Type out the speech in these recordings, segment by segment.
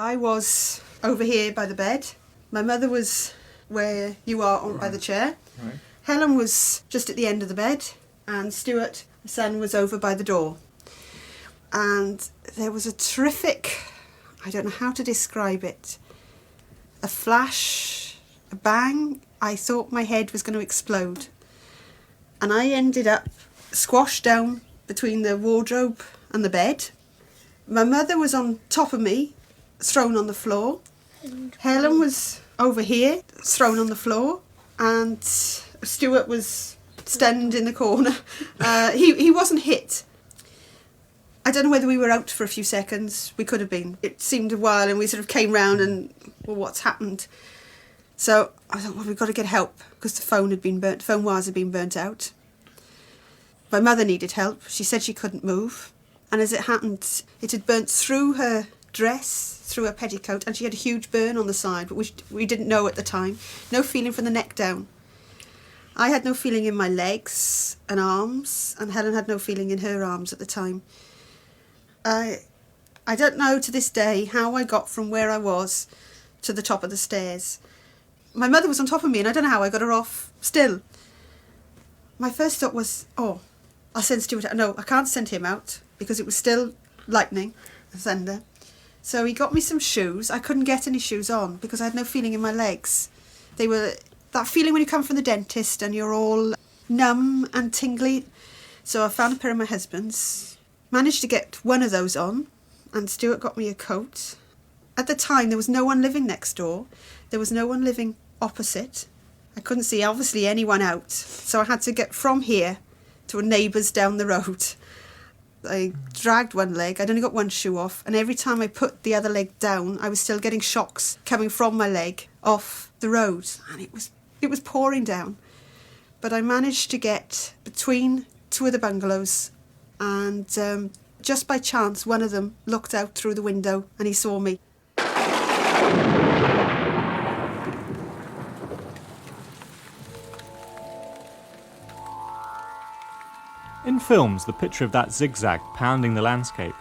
I was over here by the bed. My mother was where you are by the chair. Right. Helen was just at the end of the bed, and Stuart, the son, was over by the door. And there was a terrific, I don't know how to describe it, a flash, a bang. I thought my head was going to explode. And I ended up squashed down between the wardrobe and the bed. My mother was on top of me, thrown on the floor. Helen was over here, thrown on the floor. And Stuart was stunned in the corner. He wasn't hit. I don't know whether we were out for a few seconds. We could have been. It seemed a while, and we sort of came round and, well, what's happened? So I thought, well, we've got to get help, because the phone wires had been burnt out. My mother needed help. She said she couldn't move. And as it happened, it had burnt through her dress, through her petticoat, and she had a huge burn on the side, but we didn't know at the time. No feeling from the neck down. I had no feeling in my legs and arms, and Helen had no feeling in her arms at the time. I don't know to this day how I got from where I was to the top of the stairs. My mother was on top of me, and I don't know how I got her off still. My first thought was, I'll send Stuart out. No, I can't send him out, because it was still lightning, thunder. So he got me some shoes. I couldn't get any shoes on because I had no feeling in my legs. They were that feeling when you come from the dentist and you're all numb and tingly. So I found a pair of my husband's, managed to get one of those on, and Stuart got me a coat. At the time, there was no one living next door. There was no one living opposite. I couldn't see, obviously, anyone out. So I had to get from here to a neighbour's down the road. I dragged one leg. I'd only got one shoe off, and every time I put the other leg down, I was still getting shocks coming from my leg off the road, and it was pouring down. But I managed to get between two of the bungalows, and just by chance, one of them looked out through the window and he saw me. In films, the picture of that zigzag pounding the landscape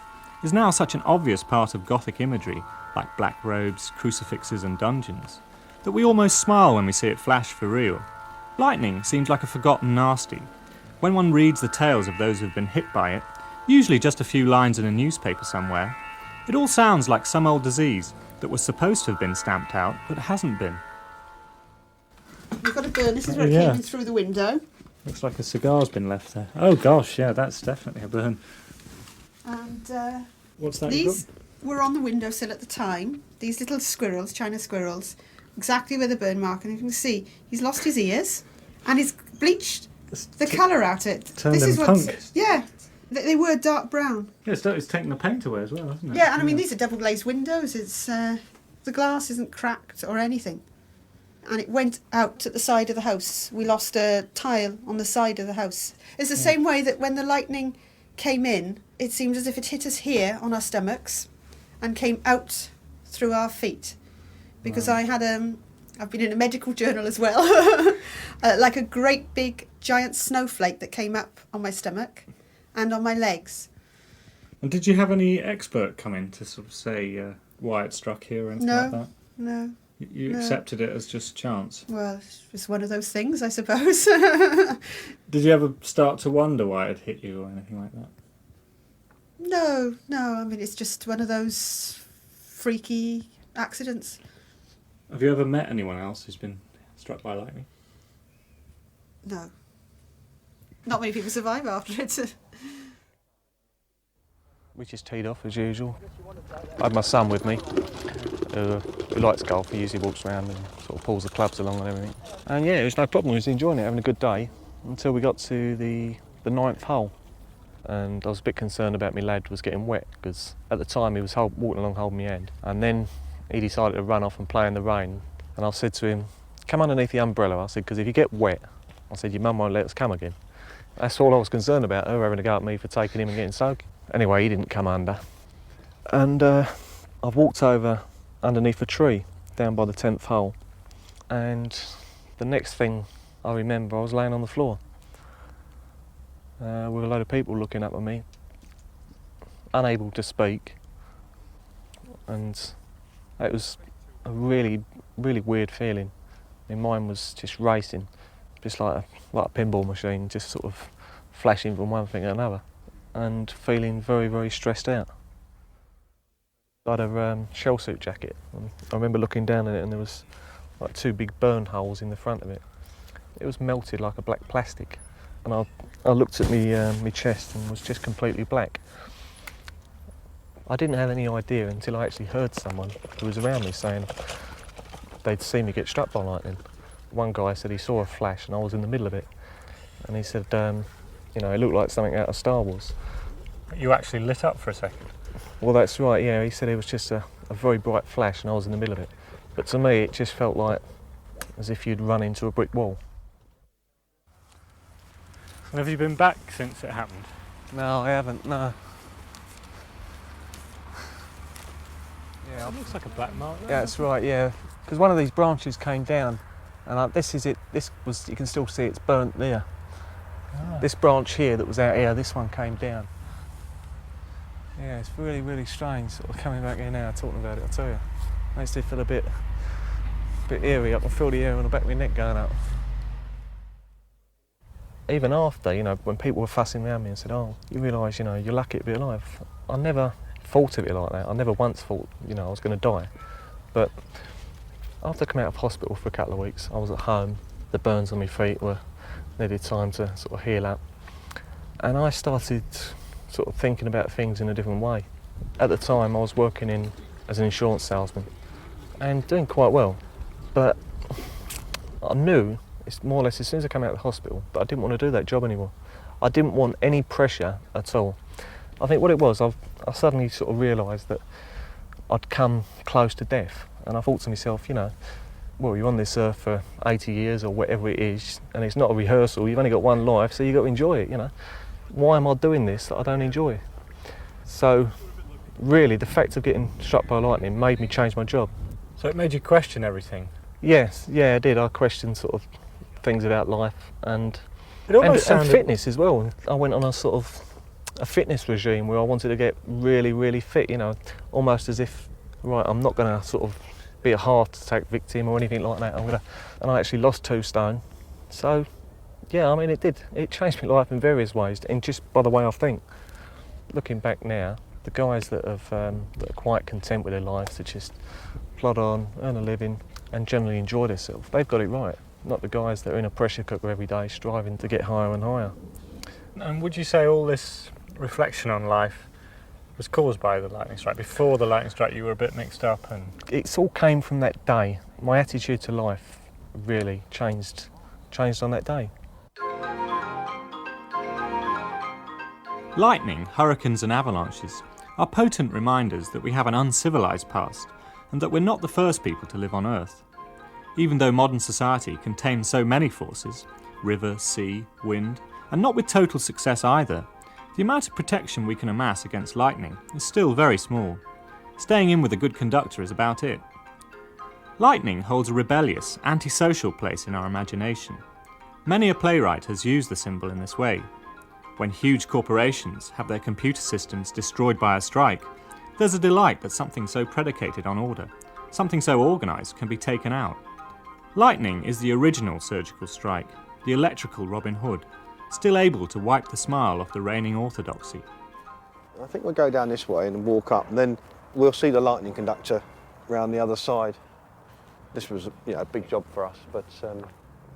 is now such an obvious part of Gothic imagery, like black robes, crucifixes and dungeons, that we almost smile when we see it flash for real. Lightning seems like a forgotten nasty. When one reads the tales of those who've been hit by it, usually just a few lines in a newspaper somewhere, it all sounds like some old disease that was supposed to have been stamped out, but hasn't been. You've got a burn. This is where it came in through the window. Looks like a cigar's been left there. Oh gosh, yeah, that's definitely a burn. And what's that? these were on the windowsill at the time. These little squirrels, China squirrels, exactly where the burn mark. And you can see he's lost his ears, and he's bleached the colour out it. Turned them punk. Yeah, they were dark brown. Yeah, it's taken the paint away as well, hasn't it? Yeah, and I mean these are double glazed windows. It's the glass isn't cracked or anything. And it went out at the side of the house. We lost a tile on the side of the house. It's the same way that when the lightning came in, it seemed as if it hit us here on our stomachs and came out through our feet. Because I had I've been in a medical journal as well, like a great big giant snowflake that came up on my stomach and on my legs. And did you have any expert come in to sort of say why it struck here or anything like that? No. You accepted it as just chance? Well, it's one of those things, I suppose. Did you ever start to wonder why it hit you or anything like that? No. I mean, it's just one of those freaky accidents. Have you ever met anyone else who's been struck by lightning? No. Not many people survive after it. We just teed off as usual. I had my son with me, who likes golf. He usually walks around and sort of pulls the clubs along and everything. And yeah, it was no problem. He was enjoying it, having a good day, until we got to the ninth hole. And I was a bit concerned about my lad was getting wet, because at the time he was walking along holding my hand. And then he decided to run off and play in the rain. And I said to him, come underneath the umbrella. I said, because if you get wet, I said, your mum won't let us come again. That's all I was concerned about, her having to go at me for taking him and getting soaked. Anyway, he didn't come under. And I've walked over underneath a tree down by the 10th hole. And the next thing I remember, I was laying on the floor with a load of people looking up at me, unable to speak. And It was a really, really weird feeling. My mind was just racing, just like a pinball machine, just sort of flashing from one thing to another, and feeling very, very stressed out. I had a shell suit jacket, and I remember looking down at it, and there was like 2 big burn holes in the front of it. It was melted like a black plastic, and I looked at my chest and was just completely black. I didn't have any idea until I actually heard someone who was around me saying they'd seen me get struck by lightning. One guy said he saw a flash and I was in the middle of it, and he said, you know, it looked like something out of Star Wars. You actually lit up for a second? Well, that's right, yeah. He said it was just a very bright flash and I was in the middle of it. But to me, it just felt like as if you'd run into a brick wall. And have you been back since it happened? No, I haven't, no. Yeah, it looks like a black mark there. Yeah, that's right, yeah. Because one of these branches came down, and this is it. This was, you can still see it's burnt there. Ah. This branch here that was out here, this one came down. Yeah, it's really, really strange sort of coming back here now, talking about it, I tell you. Makes me feel a bit eerie. I can feel the hair on the back of my neck going up. Even after, you know, when people were fussing around me and said, oh, you realise, you know, you're lucky to be alive. I never thought of it like that. I never once thought, you know, I was going to die. But after coming out of hospital for a couple of weeks, I was at home. The burns on my feet were needed time to sort of heal up. And I started sort of thinking about things in a different way. At the time, I was working as an insurance salesman and doing quite well. But I knew, it's more or less as soon as I came out of the hospital, that I didn't want to do that job anymore. I didn't want any pressure at all. I think what it was, I suddenly sort of realised that I'd come close to death, and I thought to myself, you know, well, you're on this earth for 80 years or whatever it is, and it's not a rehearsal, you've only got one life, so you've got to enjoy it, you know. Why am I doing this that I don't enjoy? So, really, the fact of getting struck by lightning made me change my job. So it made you question everything? Yes, yeah, I did. I questioned sort of things about life and fitness as well. I went on a sort of a fitness regime where I wanted to get really, really fit, you know, almost as if, right, I'm not going to sort of be a heart attack victim or anything like that. And I actually lost 2 stone. So, yeah, I mean, it changed my life in various ways, and just by the way I think. Looking back now, the guys that are quite content with their lives, to just plod on, earn a living, and generally enjoy themselves, they've got it right. Not the guys that are in a pressure cooker every day, striving to get higher and higher. And would you say all this reflection on life was caused by the lightning strike? Before the lightning strike, you were a bit mixed up, and it's all came from that day. My attitude to life really changed on that day. lightning, hurricanes and avalanches are potent reminders that we have an uncivilised past and that we're not the first people to live on Earth. Even though modern society contains so many forces, river, sea, wind, and not with total success either, the amount of protection we can amass against lightning is still very small. Staying in with a good conductor is about it. Lightning holds a rebellious, antisocial place in our imagination. Many a playwright has used the symbol in this way. When huge corporations have their computer systems destroyed by a strike, there's a delight that something so predicated on order, something so organised, can be taken out. Lightning is the original surgical strike, the electrical Robin Hood, still able to wipe the smile off the reigning orthodoxy. I think we'll go down this way and walk up, and then we'll see the lightning conductor round the other side. This was, a big job for us, but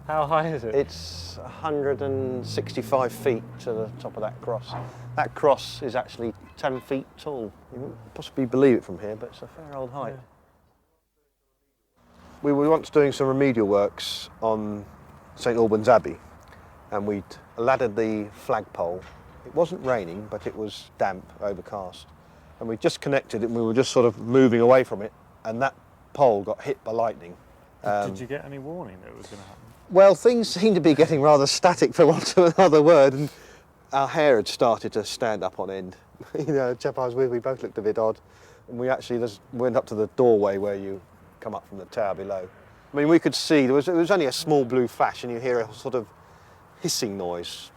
How high is it? it's 165 feet to the top of that cross. That cross is actually 10 feet tall. You wouldn't possibly believe it from here, but it's a fair old height. Yeah. We were once doing some remedial works on St Albans Abbey, and we'd laddered the flagpole. It wasn't raining, but it was damp, overcast. And we just connected it, and we were just sort of moving away from it, and that pole got hit by lightning. Did you get any warning that it was going to happen? Well, things seemed to be getting rather static, for want of another word, and our hair had started to stand up on end. The chap I was with, we both looked a bit odd, and we actually just went up to the doorway where you come up from the tower below. I mean, we could see, it was only a small blue flash, and you hear a sort of hissing noise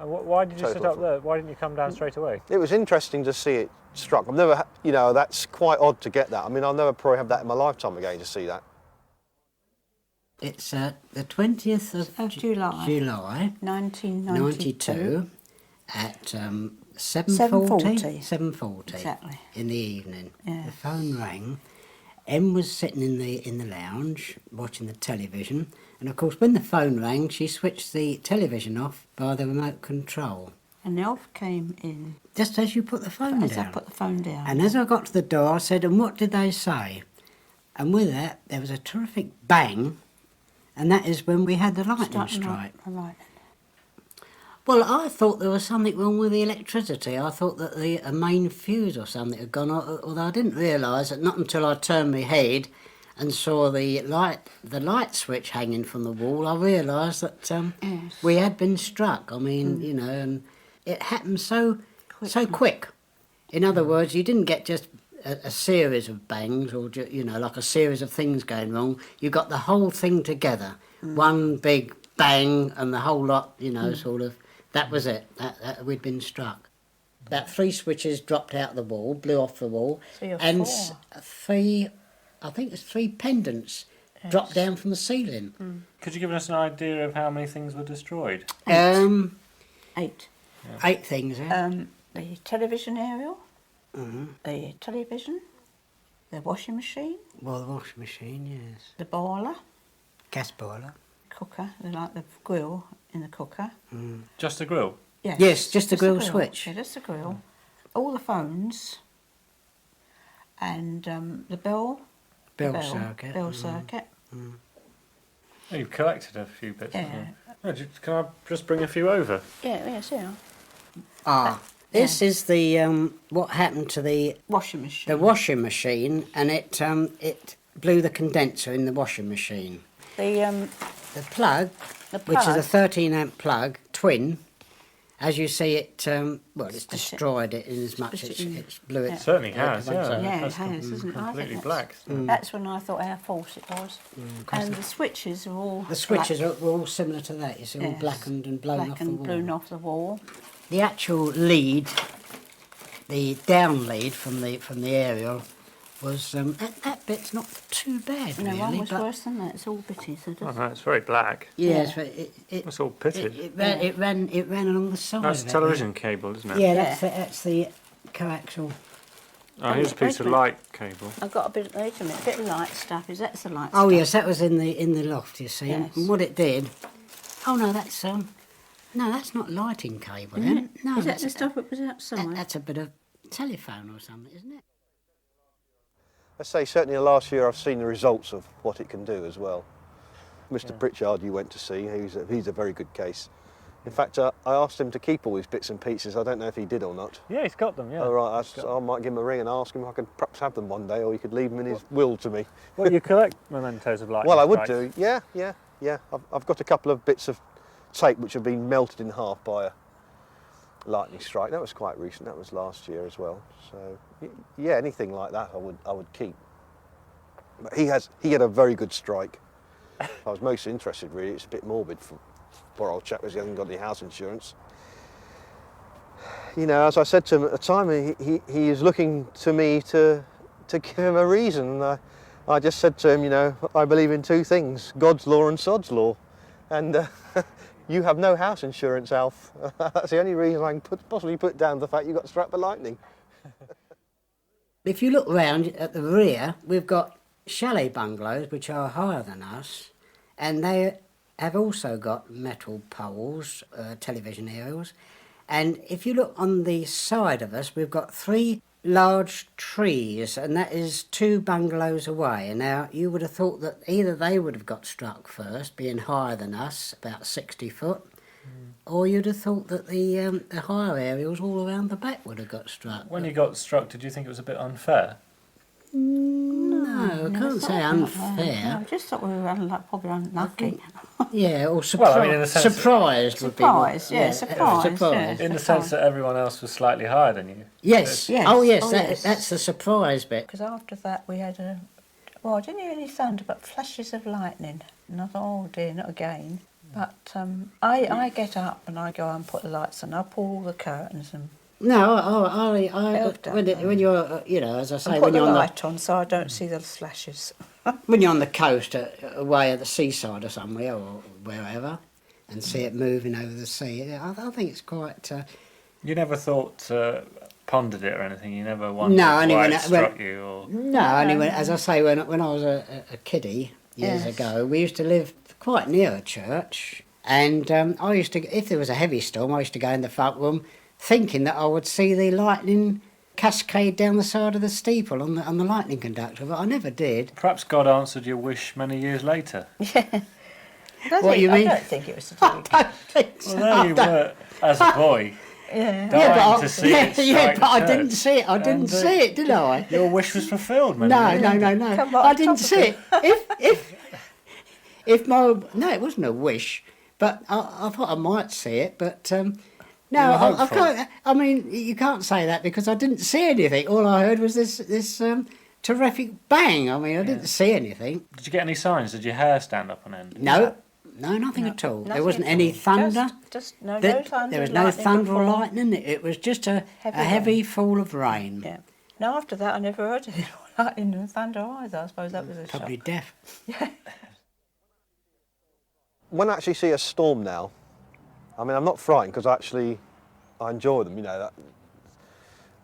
Why did you sit Total up there? Why didn't you come down straight away? It was interesting to see it struck. I've never, that's quite odd to get that. I mean, I'll never probably have that in my lifetime again to see that. It's the 20th of July 1992 at 7:40. 7:40 Exactly. in the evening. Yeah. The phone rang. Em was sitting in the lounge watching the television, and of course when the phone rang she switched the television off by the remote control. And the elf came in Just as you put the phone as I down. put the phone down. And as I got to the door I said, and what did they say? And with that there was a terrific bang, and that is when we had the lightning strike. Right. Well, I thought there was something wrong with the electricity. I thought that a main fuse or something had gone off, although I didn't realise that not until I turned my head and saw the light switch hanging from the wall, I realised that we had been struck. I mean, and it happened so quick. In other words, you didn't get just a series of bangs or, like a series of things going wrong. You got the whole thing together. One big bang and the whole lot, sort of. That was it. That we'd been struck. About 3 switches dropped out the wall, blew off the wall, 3 or and 4. 3, I think it's 3 pendants dropped down from the ceiling. Could you give us an idea of how many things were destroyed? 8. 8 things. The television aerial, Mm-hmm. the television, the washing machine, Well, the washing machine, yes. the boiler, Gas boiler. cooker, like the grill in the cooker. Just a grill? Yes, just a grill switch. Yeah, just a grill. All the phones and the bell circuit. Bell circuit. Oh, you've collected a few bits. Yeah. haven't you? Can I just bring a few over? Yeah. This is the what happened to the Washing machine. washing machine, and it blew the condenser in the washing machine. The The plug, which is a 13 amp plug, twin, as you see it, it's destroyed it in as much as it's blew it. Yeah. Certainly has, out of one yeah. side. Yeah, it That's has, isn't it? I think completely that's- black. That's when I thought how false it was. And the switches are all The switches were all similar to that, you see, all Yes. blackened and blown off the wall. blown off the wall. The actual lead, the down lead from the aerial, was that bit's not too bad, No, really. one was but worse than that. It's all bitty. So Oh, no, it's very black. yes, but it It's all pitted. it ran along the side. That's of a it. television cable, isn't it? Yeah, that's the coaxial. Oh, here's a piece of Wait a minute. light cable. I've got a bit of light stuff. That's the light Oh stuff. yes, that was in the loft. You see, Yes. and what it did. Oh no, that's not lighting cable. Isn't Then. it? No, Is that that's the stuff that was outside? that's a bit of telephone or something, isn't it? I say certainly last year I've seen the results of what it can do as well. Mr. Pritchard you went to see, he's a very good case. In fact, I asked him to keep all his bits and pieces. I don't know if he did or not. Yeah, he's got them, yeah. Oh, right, I might give him a ring and ask him if I could perhaps have them one day, or he could leave them in his will to me. Well, you collect mementos of light. Well, I would do, yeah. I've got a couple of bits of tape which have been melted in half by a lightning strike. That was quite recent. That was last year as well. So, yeah, anything like that I would keep. But he had a very good strike. I was most interested, really. It's a bit morbid for poor old chap because he hasn't got any house insurance. As I said to him at the time, he is looking to me to give him a reason. I just said to him, I believe in 2 things, God's law and sod's law. And you have no house insurance, Alf. That's the only reason I can possibly put down the fact you got struck by lightning. If you look round at the rear, we've got chalet bungalows which are higher than us, and they have also got metal poles, television aerials. And if you look on the side of us, we've got 3 large trees, and that is 2 bungalows away. Now, you would have thought that either they would have got struck first, being higher than us, about 60 foot, or you'd have thought that the higher aerials all around the back would have got struck. When you got struck, did you think it was a bit unfair? No, I can't say unfair. No, I just thought we were probably unlucky. Yeah, or Well, I mean, in the sense that- surprised would be more. Surprise, yeah, surprise, yeah. In the sense that everyone else was slightly higher than you. Yes. Yes. Oh, yes. Oh, That, yes. That's the surprise bit. Because after that we had I didn't hear any thunder, but flashes of lightning. And I thought, oh dear, not again. But I get up and I go and put the lights on. I pull all the curtains and No, when you're, as I say, put when the you're on light on so I don't see the flashes. when you're on the coast, away at the seaside or somewhere or wherever, and see it moving over the sea, I think it's quite. You never thought, pondered it or anything? You never wondered No, only why when it struck you? Or... No, only when, as I say, when I was a kiddie years ago, we used to live quite near a church, and I used to, if there was a heavy storm, I used to go in the front room, thinking that I would see the lightning cascade down the side of the steeple on the lightning conductor, but I never did. Perhaps God answered your wish many years later. Yeah. What do you mean? I don't think it was to do with I don't think so. Well, there you were, as a boy, dying to see it strike but I the didn't church. see it. I didn't see it, did I? Your wish was fulfilled, man. No. Come I on, didn't top of see it. If my it wasn't a wish, but I thought I might see it, but. No, were I hopeful. can't. I mean, you can't say that because I didn't see anything. All I heard was this terrific bang. I mean, I didn't see anything. Did you get any signs? Did your hair stand up on end? No, nothing at all. There wasn't any thunder. Just no There thunder. was no lightning thunder or before. lightning. It was just a Heavy heavy fall of rain. Yeah. Now after that, I never heard any lightning and thunder either. I suppose that was a Probably shock. deaf. When I actually see a storm now, I mean, I'm not frightened because I enjoy them.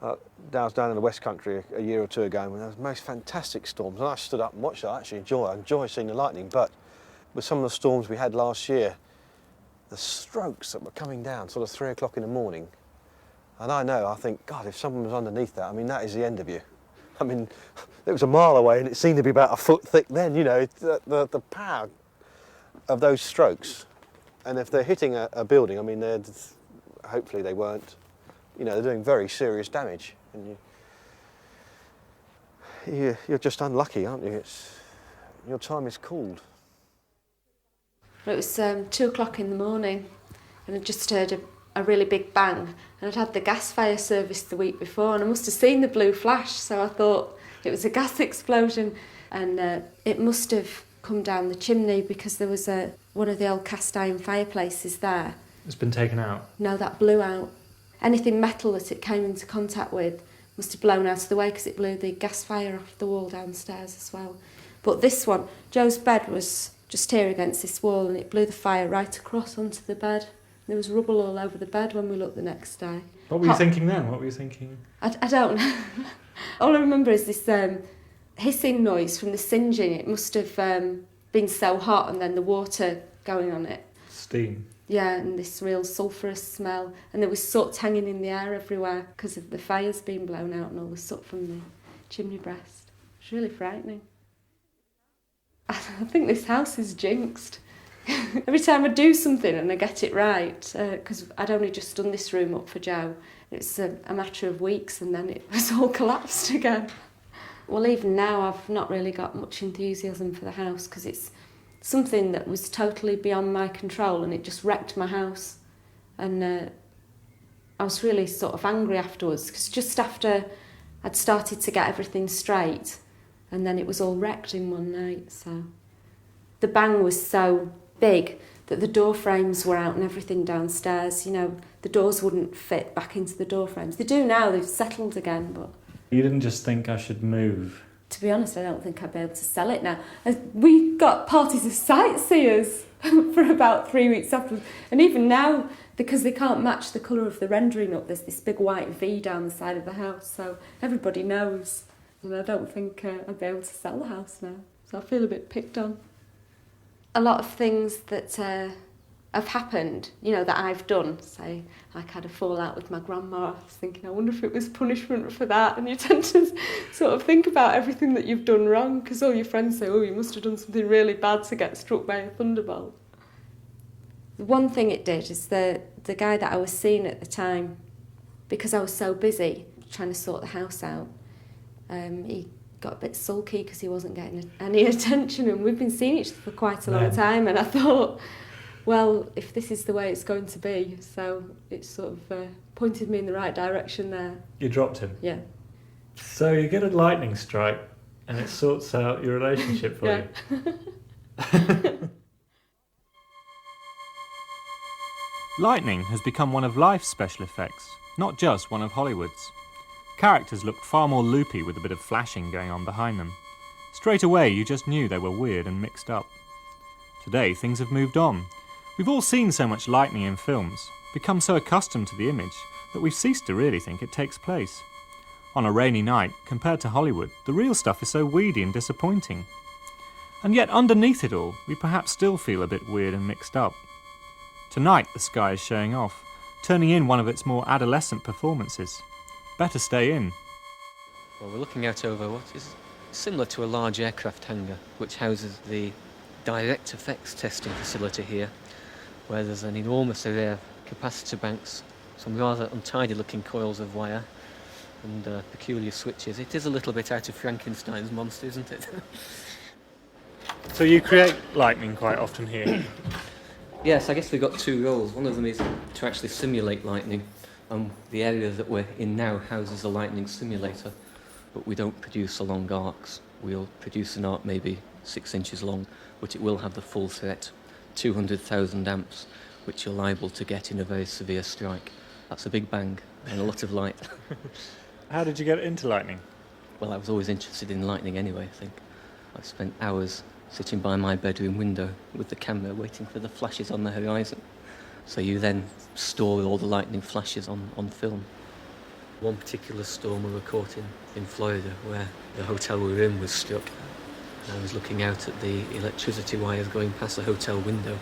I was down in the West Country a year or two ago, and there was most fantastic storms, and I stood up and watched it. I actually enjoy seeing the lightning, but with some of the storms we had last year, the strokes that were coming down sort of 3 o'clock in the morning, and I think, God, if someone was underneath that, I mean, that is the end of you. I mean, it was a mile away, and it seemed to be about a foot thick then, the power of those strokes. And if they're hitting a building, I mean, hopefully they weren't, they're doing very serious damage. And you're just unlucky, aren't you? Your time is called. It was 2 o'clock in the morning, and I just heard a really big bang, and I'd had the gas fire serviced the week before, and I must have seen the blue flash, so I thought it was a gas explosion, and it must have come down the chimney because there was one of the old cast iron fireplaces there. It's been taken out. No, that blew out. Anything metal that it came into contact with must have blown out of the way because it blew the gas fire off the wall downstairs as well. But this one, Joe's bed was just here against this wall, and it blew the fire right across onto the bed. There was rubble all over the bed when we looked the next day. What were you thinking then? What were you thinking? I don't know. All I remember is this hissing noise from the singeing. It must have been so hot, and then the water going on it. Steam. Yeah, and this real sulphurous smell. And there was soot hanging in the air everywhere because of the fires being blown out and all the soot from the chimney breast. It was really frightening. I think this house is jinxed. Every time I do something and I get it right, because I'd only just done this room up for Joe, it's a matter of weeks and then it was all collapsed again. Well, even now I've not really got much enthusiasm for the house because it's something that was totally beyond my control, and it just wrecked my house. And I was really sort of angry afterwards because just after I'd started to get everything straight, and then it was all wrecked in one night. So the bang was so big that the door frames were out and everything downstairs. The doors wouldn't fit back into the door frames. They do now, they've settled again, but... You didn't just think I should move? To be honest, I don't think I'd be able to sell it now. We got parties of sightseers for about 3 weeks afterwards. And even now, because they can't match the colour of the rendering up, there's this big white V down the side of the house, so everybody knows. And I don't think I'd be able to sell the house now. So I feel a bit picked on. A lot of things that have happened, that I've done. Say, like I had a fallout with my grandma. I was thinking, I wonder if it was punishment for that. And you tend to sort of think about everything that you've done wrong, because all your friends say, oh, you must have done something really bad to get struck by a thunderbolt. The one thing it did is the guy that I was seeing at the time, because I was so busy trying to sort the house out, he got a bit sulky because he wasn't getting any attention, and we've been seeing each other for quite a long time, and I thought, well, if this is the way it's going to be, so it sort of pointed me in the right direction there. You dropped him? Yeah. So you get a lightning strike and it sorts out your relationship for you? Lightning has become one of life's special effects, not just one of Hollywood's. Characters looked far more loopy with a bit of flashing going on behind them. Straight away you just knew they were weird and mixed up. Today things have moved on. We've all seen so much lightning in films, become so accustomed to the image, that we've ceased to really think it takes place. On a rainy night, compared to Hollywood, the real stuff is so weedy and disappointing. And yet underneath it all, we perhaps still feel a bit weird and mixed up. Tonight the sky is showing off, turning in one of its more adolescent performances. Better stay in. Well, we're looking out over what is similar to a large aircraft hangar, which houses the direct effects testing facility here, where there's an enormous array of capacitor banks, some rather untidy looking coils of wire, and peculiar switches. It is a little bit out of Frankenstein's monster, isn't it? So you create lightning quite often here? Yes, I guess we've got two roles. One of them is to actually simulate lightning, and the area that we're in now houses a lightning simulator, but we don't produce along arcs. We'll produce an arc maybe 6 inches long, but it will have the full threat, 200,000 amps, which you're liable to get in a very severe strike. That's a big bang and a lot of light. How did you get into lightning? Well, I was always interested in lightning anyway, I think. I spent hours sitting by my bedroom window with the camera waiting for the flashes on the horizon. So you then store all the lightning flashes on film. One particular storm we were caught in Florida, where the hotel we were in was struck. And I was looking out at the electricity wires going past the hotel window,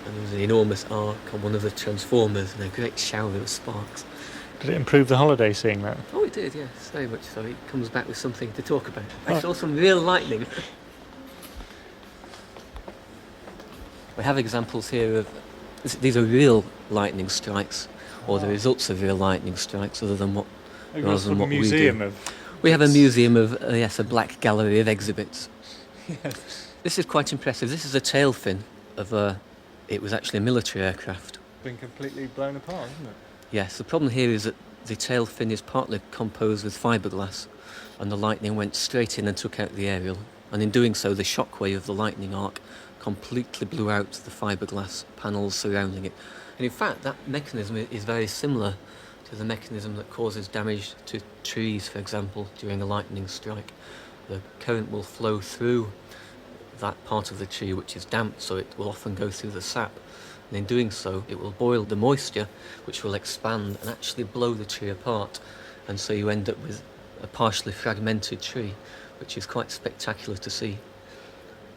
and there was an enormous arc on one of the transformers and a great shower of sparks. Did it improve the holiday seeing that? Oh, it did, yes, very much so. It comes back with something to talk about. I saw some real lightning. We have examples here of, these are real lightning strikes, or the results of real lightning strikes, rather than what we do. We have a museum of, yes, a black gallery of exhibits. Yes. This is quite impressive. This is a tail fin of it was actually a military aircraft. Been completely blown apart, isn't it? Yes, the problem here is that the tail fin is partly composed with fiberglass, and the lightning went straight in and took out the aerial, and in doing so the shockwave of the lightning arc completely blew out the fiberglass panels surrounding it. And in fact, that mechanism is very similar to the mechanism that causes damage to trees, for example, during a lightning strike. The current will flow through that part of the tree which is damp, so it will often go through the sap. And in doing so, it will boil the moisture, which will expand and actually blow the tree apart. And so you end up with a partially fragmented tree, which is quite spectacular to see.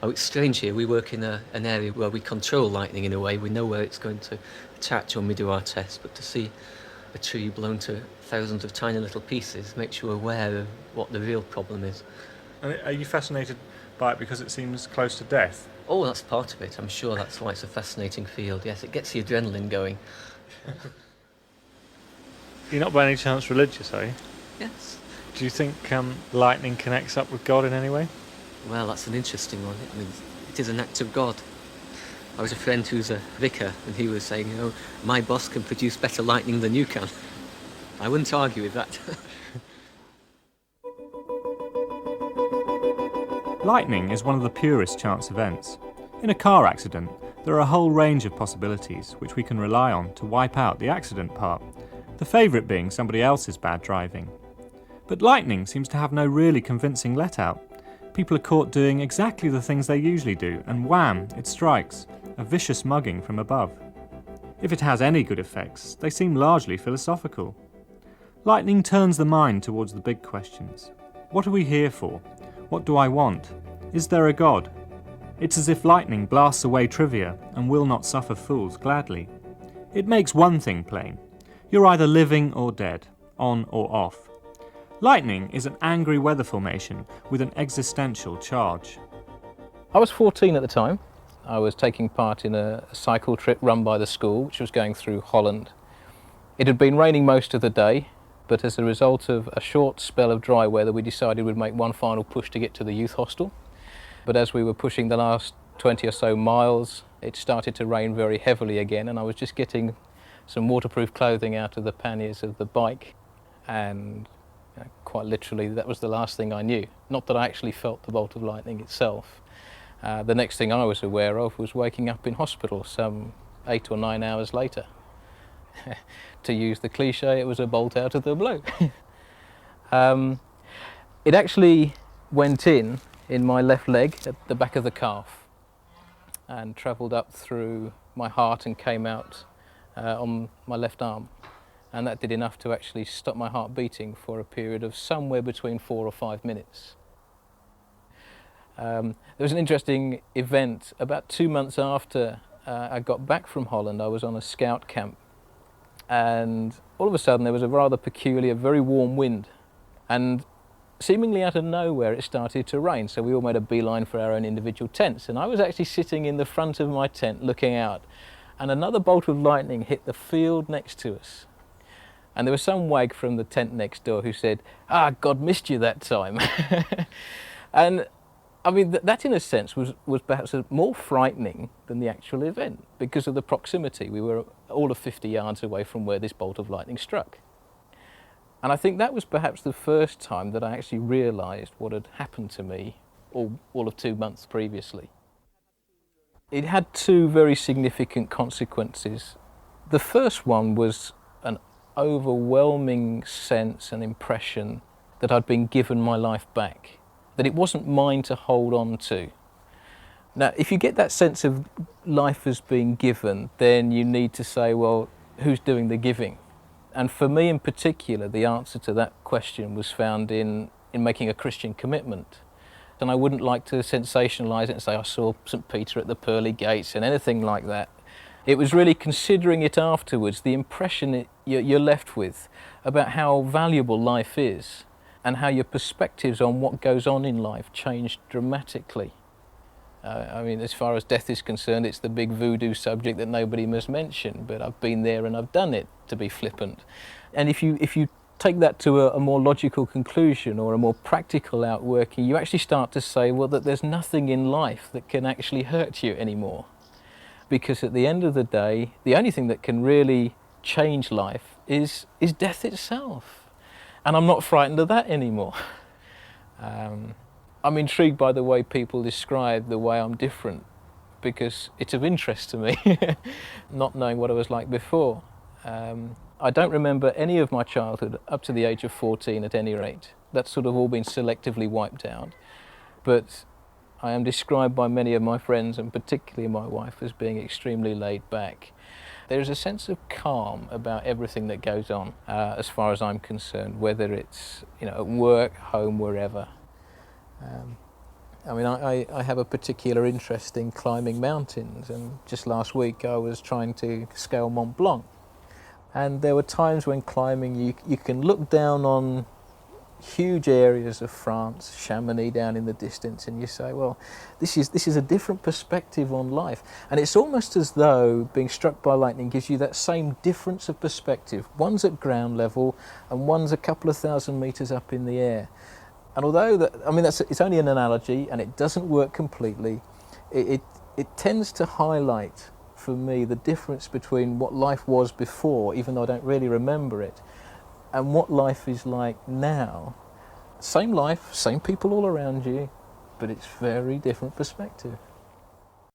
Oh, it's strange here. We work in an area where we control lightning in a way. We know where it's going to attach when we do our tests, but to see a tree blown to thousands of tiny little pieces makes you aware of what the real problem is. And are you fascinated by it because it seems close to death? Oh, that's part of it. I'm sure that's why it's a fascinating field. Yes, it gets the adrenaline going. You're not by any chance religious, are you? Yes. Do you think lightning connects up with God in any way? Well, that's an interesting one. I mean, it is an act of God. I was a friend who's a vicar, and he was saying, you know, my boss can produce better lightning than you can. I wouldn't argue with that. Lightning is one of the purest chance events. In a car accident, there are a whole range of possibilities which we can rely on to wipe out the accident part, the favourite being somebody else's bad driving. But lightning seems to have no really convincing let-out. People are caught doing exactly the things they usually do, and wham, it strikes, a vicious mugging from above. If it has any good effects, they seem largely philosophical. Lightning turns the mind towards the big questions. What are we here for? What do I want? Is there a God? It's as if lightning blasts away trivia and will not suffer fools gladly. It makes one thing plain. You're either living or dead, on or off. Lightning is an angry weather formation with an existential charge. I was 14 at the time. I was taking part in a cycle trip run by the school, which was going through Holland. It had been raining most of the day, but as a result of a short spell of dry weather, we decided we'd make one final push to get to the youth hostel. But as we were pushing the last 20 or so miles, it started to rain very heavily again, and I was just getting some waterproof clothing out of the panniers of the bike, and quite literally that was the last thing I knew. Not that I actually felt the bolt of lightning itself. The next thing I was aware of was waking up in hospital some 8 or 9 hours later. To use the cliche, it was a bolt out of the blue. It actually went in my left leg at the back of the calf and travelled up through my heart and came out on my left arm. And that did enough to actually stop my heart beating for a period of somewhere between 4 or 5 minutes. There was an interesting event about 2 months after I got back from Holland. I was on a scout camp, and all of a sudden there was a rather peculiar, very warm wind, and seemingly out of nowhere it started to rain, so we all made a beeline for our own individual tents, and I was actually sitting in the front of my tent looking out, and another bolt of lightning hit the field next to us. And there was some wag from the tent next door who said, "Ah, God missed you that time." And I mean, that in a sense was perhaps more frightening than the actual event because of the proximity. We were all of 50 yards away from where this bolt of lightning struck. And I think that was perhaps the first time that I actually realised what had happened to me all of 2 months previously. It had two very significant consequences. The first one was an overwhelming sense and impression that I'd been given my life back, that it wasn't mine to hold on to. Now, if you get that sense of life as being given, then you need to say, well, who's doing the giving? And for me in particular, the answer to that question was found in making a Christian commitment. And I wouldn't like to sensationalise it and say I saw St. Peter at the pearly gates and anything like that. It was really considering it afterwards, the impression you're left with about how valuable life is and how your perspectives on what goes on in life changed dramatically. I mean, as far as death is concerned, it's the big voodoo subject that nobody must mention, but I've been there and I've done it, to be flippant. And if you take that to a more logical conclusion or a more practical outworking, you actually start to say, well, that there's nothing in life that can actually hurt you anymore. Because at the end of the day, the only thing that can really change life is death itself. And I'm not frightened of that anymore. I'm intrigued by the way people describe the way I'm different, because it's of interest to me, not knowing what I was like before. I don't remember any of my childhood up to the age of 14 at any rate. That's sort of all been selectively wiped out. But I am described by many of my friends, and particularly my wife, as being extremely laid back. There is a sense of calm about everything that goes on, as far as I'm concerned, whether it's at work, home, wherever. I mean, I have a particular interest in climbing mountains, and just last week I was trying to scale Mont Blanc. And there were times when climbing, you can look down on huge areas of France, Chamonix down in the distance, and you say, well, this is a different perspective on life. And it's almost as though being struck by lightning gives you that same difference of perspective. One's at ground level and one's a couple of thousand metres up in the air. And although it's only an analogy and it doesn't work completely, it tends to highlight for me the difference between what life was before, even though I don't really remember it, and what life is like now. Same life, same people all around you, but it's very different perspective.